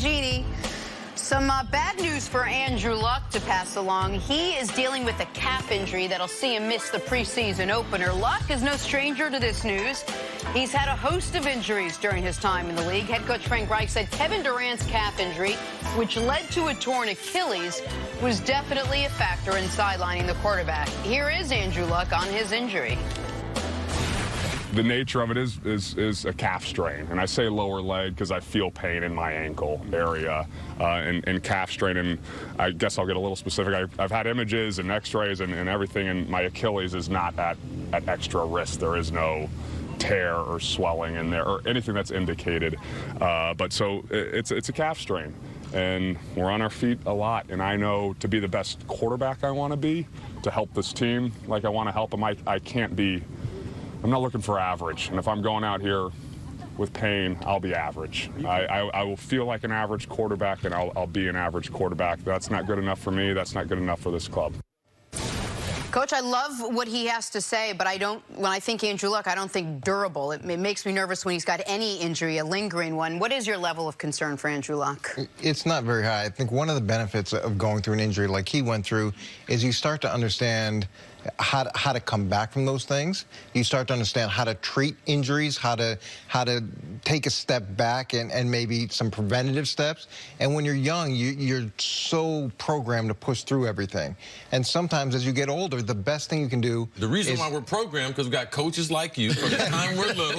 Jeannie. Some bad news for Andrew Luck to pass along. He is dealing with a calf injury that'll see him miss the preseason opener. Luck is no stranger to this news. He's had a host of injuries during his time in the league. Head coach Frank Reich said Kevin Durant's calf injury, which led to a torn Achilles, was definitely a factor in sidelining the quarterback. Here is Andrew Luck on his injury. The nature of it is a calf strain, and I say lower leg because I feel pain in my ankle area and calf strain, and I guess I'll get a little specific. I've had images and x-rays and everything, and my Achilles is not at extra risk. There is no tear or swelling in there or anything that's indicated, but so it's a calf strain, and we're on our feet a lot, and I know to be the best quarterback I want to be, to help this team like I want to help them, I can't be. I'm not looking for average, and if I'm going out here with pain, I'll be average. I will feel like an average quarterback, and I'll be an average quarterback. That's not good enough for me. That's not good enough for this club. Coach, I love what he has to say, but when I think Andrew Luck, I don't think durable. It makes me nervous when he's got any injury, a lingering one. What is your level of concern for Andrew Luck? It's not very high. I think one of the benefits of going through an injury like he went through is you start to understand how to come back from those things. You start to understand how to treat injuries, how to take a step back and maybe some preventative steps. And when you're young, you're so programmed to push through everything. And sometimes as you get older, the best thing you can do. The reason why we're programmed, because we got coaches like you from the time we're little.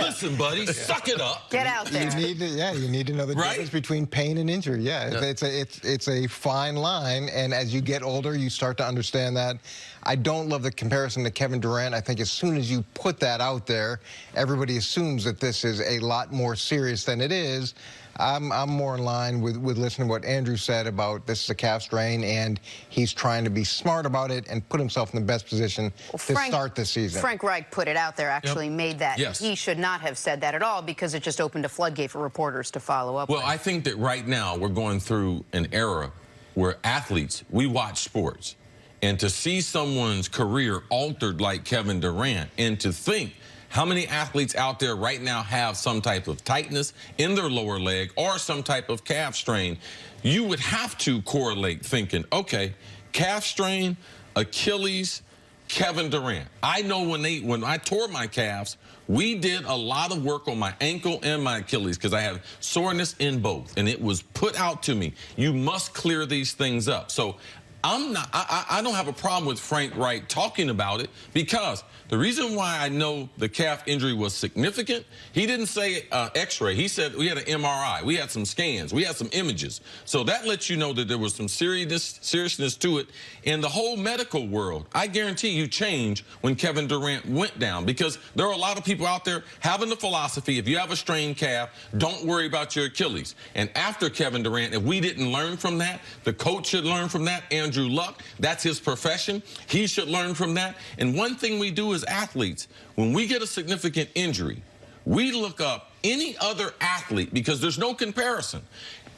Listen, buddy, suck it up. Get out there. You need to know the difference between pain and injury. It's a fine line, and as you get older, you start to understand that. I don't love the comparison to Kevin Durant. I think as soon as you put that out there, everybody assumes that this is a lot more serious than it is. I'm more in line with listening to what Andrew said about this is a calf strain, and he's trying to be smart about it and put himself in the best position to start this season. Frank Reich put it out there, actually made that. Yes. He should not have said that at all because it just opened a floodgate for reporters to follow up Well, with. I think that right now we're going through an era where athletes, we watch sports, and to see someone's career altered like Kevin Durant, and to think how many athletes out there right now have some type of tightness in their lower leg or some type of calf strain, you would have to correlate thinking, okay, calf strain, Achilles, Kevin Durant. I know when I tore my calves, we did a lot of work on my ankle and my Achilles because I had soreness in both, and it was put out to me. You must clear these things up. So I don't have a problem with Frank Reich talking about it, because the reason why I know the calf injury was significant, he didn't say x-ray. He said we had an MRI. We had some scans. We had some images. So that lets you know that there was some seriousness to it. In the whole medical world, I guarantee you changed when Kevin Durant went down, because there are a lot of people out there having the philosophy, if you have a strained calf, don't worry about your Achilles. And after Kevin Durant, if we didn't learn from that, the coach should learn from that. Andrew Luck, that's his profession. He should learn from that. And one thing we do as athletes, when we get a significant injury, we look up any other athlete because there's no comparison.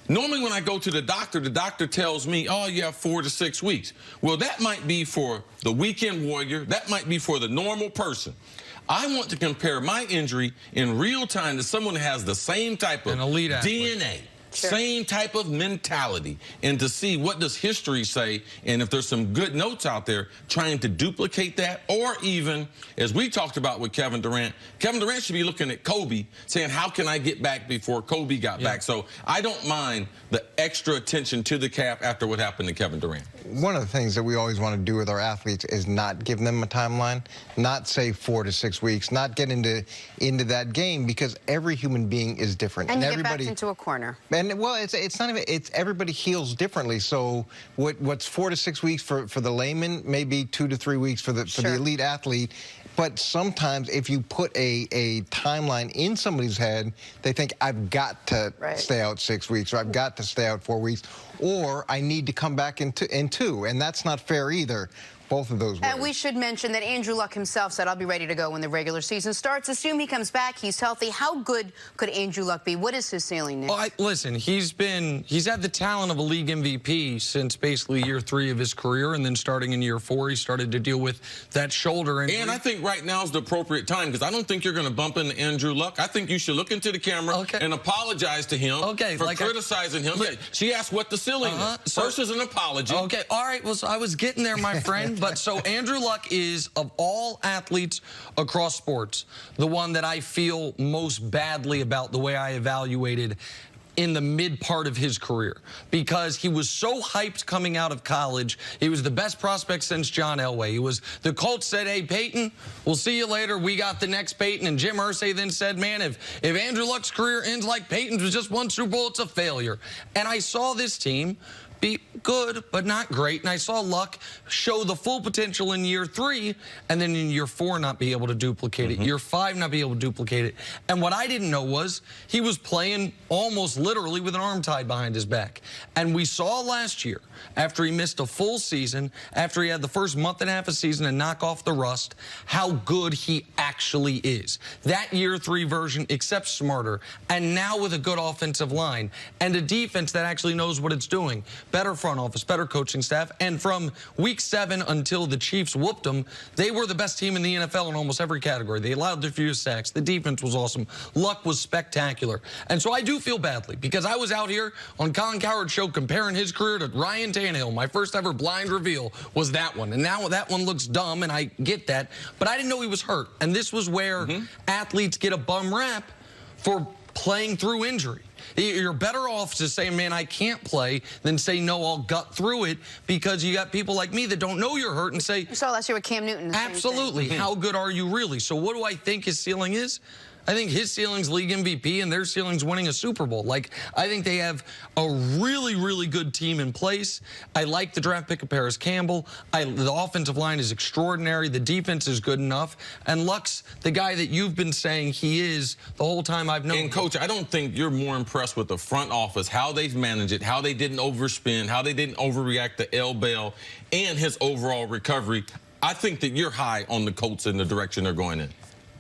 Normally when I go to the doctor tells me, oh, you have 4 to 6 weeks. Well, that might be for the weekend warrior. That might be for the normal person. I want to compare my injury in real time to someone who has the same type of DNA. Same type of mentality, and to see what does history say, and if there's some good notes out there trying to duplicate that, or even, as we talked about with Kevin Durant should be looking at Kobe saying, how can I get back before Kobe got back? So I don't mind the extra attention to the calf after what happened to Kevin Durant. One of the things that we always want to do with our athletes is not give them a timeline, not say 4 to 6 weeks, not get into that game, because every human being is different. And you get back into a corner. And well, it's not even, it's everybody heals differently. So what's 4 to 6 weeks for the layman, maybe 2 to 3 weeks for the elite athlete. But sometimes if you put a timeline in somebody's head, they think, I've got to stay out 6 weeks, or I've got to stay out 4 weeks, or I need to come back in two. And that's not fair either. both of those words. And we should mention that Andrew Luck himself said, I'll be ready to go when the regular season starts. Assume he comes back, he's healthy. How good could Andrew Luck be? What is his ceiling, Nick? Well, listen, he's had the talent of a league MVP since basically year 3 of his career, and then starting in year 4, he started to deal with that shoulder injury. And I think right now is the appropriate time, because I don't think you're going to bump into Andrew Luck. I think you should look into the camera and apologize to him for criticizing him. She asked what the ceiling is. First is an apology. Okay, all right. Well, so I was getting there, my friend. But so Andrew Luck is, of all athletes across sports, the one that I feel most badly about the way I evaluated in the mid part of his career, because he was so hyped coming out of college. He was the best prospect since John Elway. The Colts said, hey, Peyton, we'll see you later. We got the next Peyton. And Jim Irsay then said, man, if Andrew Luck's career ends like Peyton's with just one Super Bowl, it's a failure. And I saw this team be good, but not great. And I saw Luck show the full potential in year 3, and then in year 4 not be able to duplicate it. Year 5 not be able to duplicate it. And what I didn't know was he was playing almost literally with an arm tied behind his back. And we saw last year, after he missed a full season, after he had the first month and a half of season to knock off the rust, how good he actually is. That year 3 version, except smarter, and now with a good offensive line and a defense that actually knows what it's doing. Better front office, better coaching staff, and from week 7 until the Chiefs whooped them, they were the best team in the NFL in almost every category. They allowed the fewest sacks. The defense was awesome. Luck was spectacular. And so I do feel badly, because I was out here on Colin Cowherd's show comparing his career to Ryan Tannehill. My first ever blind reveal was that one. And now that one looks dumb, and I get that. But I didn't know he was hurt. And this was where athletes get a bum rap for playing through injury. You're better off to say, man, I can't play, than say, no, I'll gut through it, because you got people like me that don't know you're hurt and say... You saw last year with Cam Newton. Absolutely. How good are you really? So what do I think his ceiling is? I think his ceiling's league MVP, and their ceiling's winning a Super Bowl. I think they have a really, really good team in place. I like the draft pick of Paris Campbell. The offensive line is extraordinary. The defense is good enough. And Luck's the guy that you've been saying he is the whole time I've known him. And, Coach, I don't think you're more impressed with the front office, how they've managed it, how they didn't overspend, how they didn't overreact to L. Bell, and his overall recovery. I think that you're high on the Colts in the direction they're going in.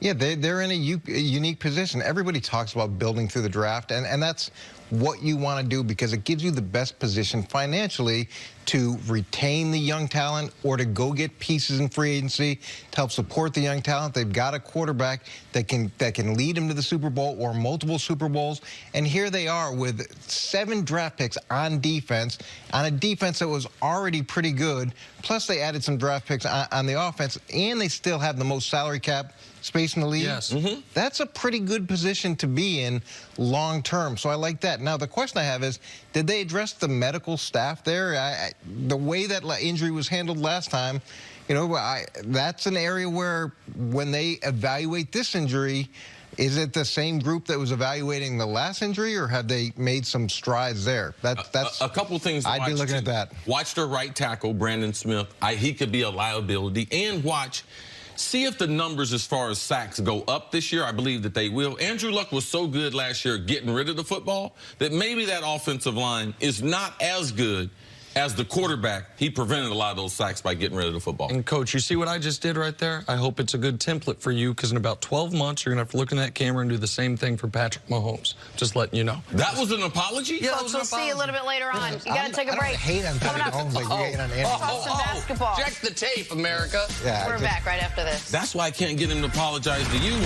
Yeah, they're in a unique position. Everybody talks about building through the draft, and that's what you want to do, because it gives you the best position financially to retain the young talent or to go get pieces in free agency to help support the young talent. They've got a quarterback that can lead them to the Super Bowl or multiple Super Bowls. And here they are with 7 draft picks on defense, on a defense that was already pretty good. Plus they added some draft picks on the offense, and they still have the most salary cap space in the league. Yes. That's a pretty good position to be in long term. So I like that. Now, the question I have is, did they address the medical staff there? The way that injury was handled last time, you know, that's an area where when they evaluate this injury, is it the same group that was evaluating the last injury, or have they made some strides there? That's a couple things. I'd be looking at that. Watch their right tackle, Brandon Smith. He could be a liability. And see if the numbers as far as sacks go up this year. I believe that they will. Andrew Luck was so good last year getting rid of the football that maybe that offensive line is not as good as the quarterback. He prevented a lot of those sacks by getting rid of the football. And, Coach, you see what I just did right there? I hope it's a good template for you, because in about 12 months, you're going to have to look in that camera and do the same thing for Patrick Mahomes. Just letting you know. That was an apology? Yeah, Folks, we'll see you a little bit later on. You got to take a break. I hate on Patrick Mahomes like you hate on Andrew. Talk some basketball. Check the tape, America. Yeah, We're back right after this. That's why I can't get him to apologize to you.